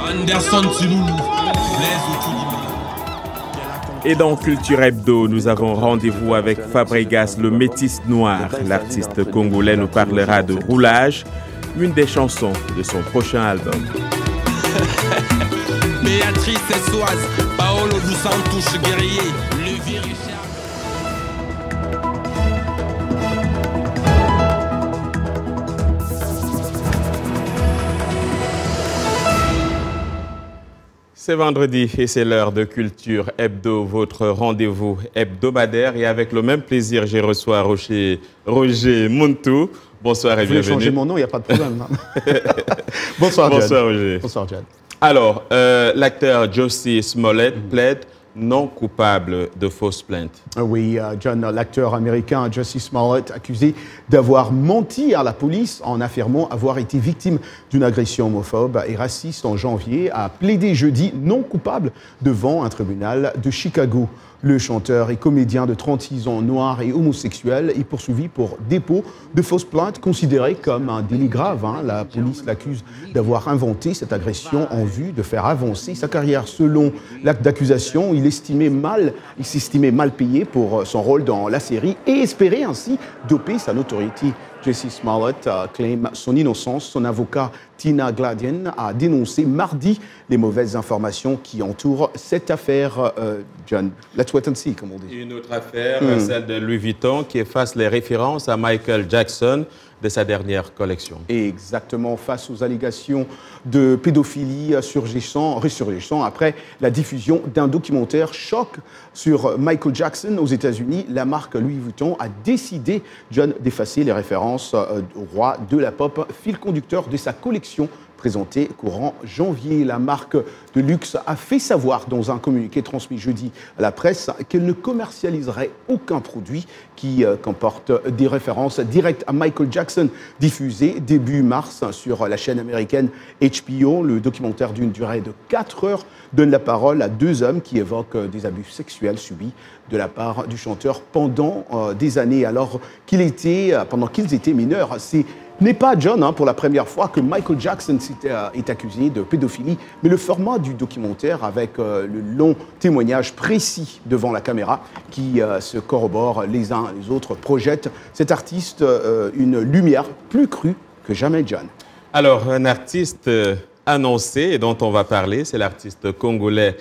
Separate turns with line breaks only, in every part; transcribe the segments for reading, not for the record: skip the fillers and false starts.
Anderson Tsilou,
Et dans Culture Hebdo, nous avons rendez-vous avec Fabregas, le métis noir. L'artiste congolais nous parlera de Roulage, une des chansons de son prochain album.
Béatrice Essoise, Paolo dos Santos guerrier, le vieux Richard.
C'est vendredi et c'est l'heure de Culture Hebdo, votre rendez-vous hebdomadaire. Et avec le même plaisir, j'ai reçu Roger Muntu. Bonsoir et bienvenue.
Je vais changer mon nom, il n'y a pas de problème. Bonsoir, John.
Bonsoir, Roger.
Bonsoir, John.
Alors, l'acteur Jussie Smollett plaide non coupable de fausses plaintes.
Oui, John, l'acteur américain Jussie Smollett, accusé d'avoir menti à la police en affirmant avoir été victime d'une agression homophobe et raciste en janvier, a plaidé jeudi non coupable devant un tribunal de Chicago. Le chanteur et comédien de 36 ans, noir et homosexuel, est poursuivi pour dépôt de fausses plaintes considérées comme un délit grave. La police l'accuse d'avoir inventé cette agression en vue de faire avancer sa carrière. Selon l'acte d'accusation, il s'estimait mal payé pour son rôle dans la série et espérait ainsi doper sa notoriété. Jussie Smollett claime son innocence. Son avocat Tina Gladian a dénoncé mardi les mauvaises informations qui entourent cette affaire. John, let's wait and see, comme on dit.
Une autre affaire, celle de Louis Vuitton, qui efface les références à Michael Jackson de sa dernière collection.
Exactement, face aux allégations de pédophilie ressurgissant après la diffusion d'un documentaire choc sur Michael Jackson aux États-Unis, la marque Louis Vuitton a décidé, John, d'effacer les références au roi de la pop, fil conducteur de sa collection présentée courant janvier. La marque de luxe a fait savoir dans un communiqué transmis jeudi à la presse qu'elle ne commercialiserait aucun produit qui comporte des références directes à Michael Jackson, diffusé début mars sur la chaîne américaine HBO. Le documentaire d'une durée de 4 heures donne la parole à 2 hommes qui évoquent des abus sexuels subis de la part du chanteur pendant des années, pendant qu'ils étaient mineurs. Ce n'est pas, John, pour la première fois que Michael Jackson est accusé de pédophilie, mais le format du documentaire, avec le long témoignage précis devant la caméra qui se corroborent les uns les autres, projette cet artiste une lumière plus crue que jamais, John.
Alors, un artiste annoncé et dont on va parler, c'est l'artiste congolais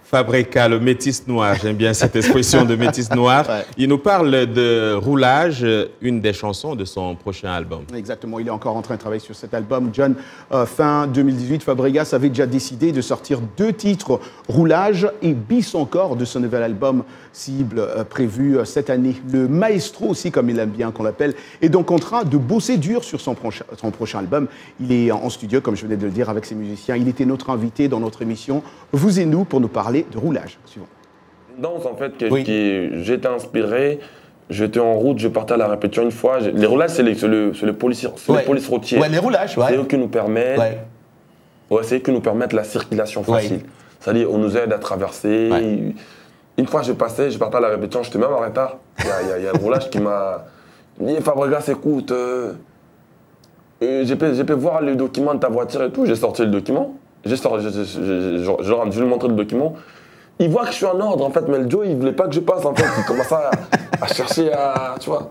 Fabregas, le métis noir. J'aime bien cette expression de métis noir. Ouais. Il nous parle de Roulage, une des chansons de son prochain album.
Exactement, il est encore en train de travailler sur cet album. John, fin 2018, Fabregas avait déjà décidé de sortir 2 titres, Roulage et Bis encore, de son nouvel album cible prévu cette année. Le maestro aussi, comme il aime bien qu'on l'appelle, est donc en train de bosser dur sur son prochain album. Il est en studio, comme je venais de le dire, avec ses musiciens. Il était notre invité dans notre émission Vous et nous pour nous parler de Roulage. Suivant.
Danse en fait, j'étais inspiré, j'étais en route, je partais à la répétition une fois. Les roulages, c'est les polices routiers.
Ouais, les roulages, ouais.
C'est eux qui nous permettent, c'est eux qui nous permettent la circulation facile. C'est-à-dire, on nous aide à traverser. Ouais. Une fois, je partais à la répétition, j'étais même en retard. Il y a un roulage qui m'a dit Fabregas, écoute, je peux voir le document de ta voiture et tout. J'ai sorti le document. Je leur ai dû lui montrer le document. Il voit que je suis en ordre, en fait, mais le Joe, il voulait pas que je passe, en fait. Il commence à chercher tu vois.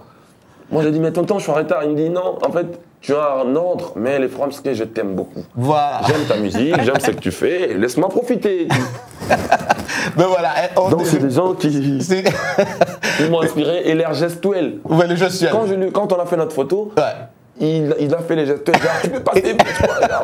Moi, j'ai dit, mais tonton, je suis en retard. Il me dit, non, en fait, tu es en ordre, mais les Francs, je t'aime beaucoup.
Voilà.
J'aime ta musique, j'aime ce que tu fais, laisse-moi profiter.
Mais voilà.
Donc, c'est des gens qui m'ont inspiré, et l'air gestuel.
Ouais, les gestuels.
Quand on a fait notre photo, il a fait les gestuels, genre, tu peux passer,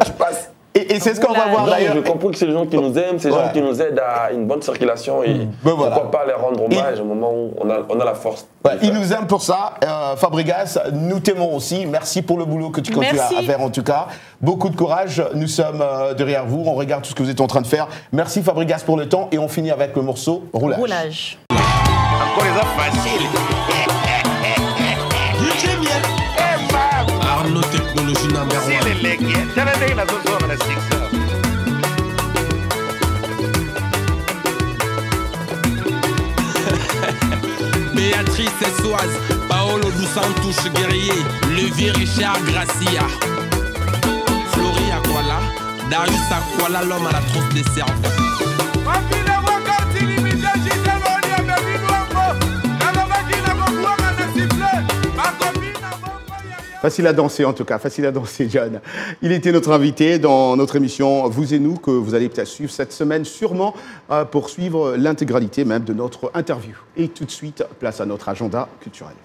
je passe.
Et c'est ce qu'on va voir d'ailleurs.
J'ai compris que c'est les gens qui nous aiment, c'est les gens qui nous aident à une bonne circulation et pourquoi pas les rendre hommage au moment où on a la force.
Ils nous aiment pour ça. Fabregas, nous t'aimons aussi. Merci pour le boulot que tu continues à faire en tout cas. Beaucoup de courage. Nous sommes derrière vous. On regarde tout ce que vous êtes en train de faire. Merci Fabregas pour le temps et on finit avec le morceau Roulage.
Roulage.
Encore les offres faciles. Arnaud Technologie numéro 1. Béatrice Essoise, Paolo dos Santos guerrier, le vieux Richard Gracia, Flori Aquala, Darius Akwala, l'homme à la trousse des cerveaux.
Facile à danser en tout cas, facile à danser John. Il était notre invité dans notre émission Vous et nous que vous allez peut-être suivre cette semaine sûrement pour suivre l'intégralité même de notre interview. Et tout de suite, place à notre agenda culturel.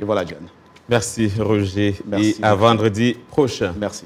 Et voilà, John.
Merci, Roger.
Merci.
Et à vendredi prochain.
Merci.